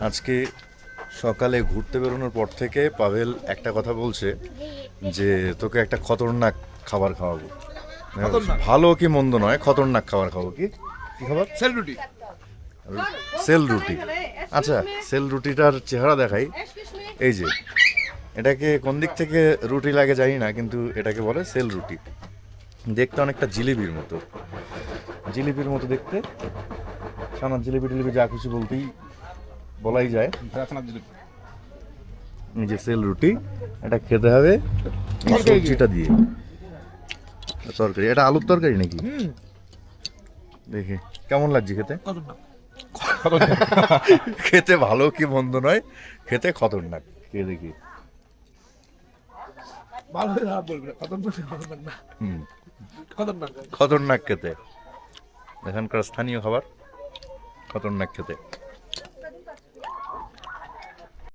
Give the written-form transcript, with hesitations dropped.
আজকে সকালে ঘুরতে বেরোনোর পর থেকে পাভেল একটা কথা বলছে যে তোকে একটা খতরনাক খাবার খাওয়াবো। খতরনাক? ভালো কি মন্দ নয়, খতরনাক খাবার খাবো। কি কি খাবার? সেল রুটি। সেল রুটি। আচ্ছা, সেল রুটিটার চেহারা দেখাই। এই যে এটাকে কোন দিক থেকে রুটি লাগে জানি না, কিন্তু এটাকে বলে সেল রুটি। দেখতে অনেকটা জিলিপির মতো, জিলিপির মতো দেখতে। সানার জিলিপি টিলিপি যা খুশি বলাই যায়। এই যে সেল রুটি, এটা খেতে হবে এই সবজিটা দিয়ে। তরকারি, এটা আলুর তরকারি নাকি? দেখি কেমন লাগছে খেতে। খেতে ভালো কি মন্দ নয়, খেতে খতরনাক। খেয়ে দেখি। ভালো খারাপ বলবি না, খতরনাক না। হুম, খতরনাক। খতরনাক খেতে। এখানকার স্থানীয় খাবার, খতরনাক খেতে।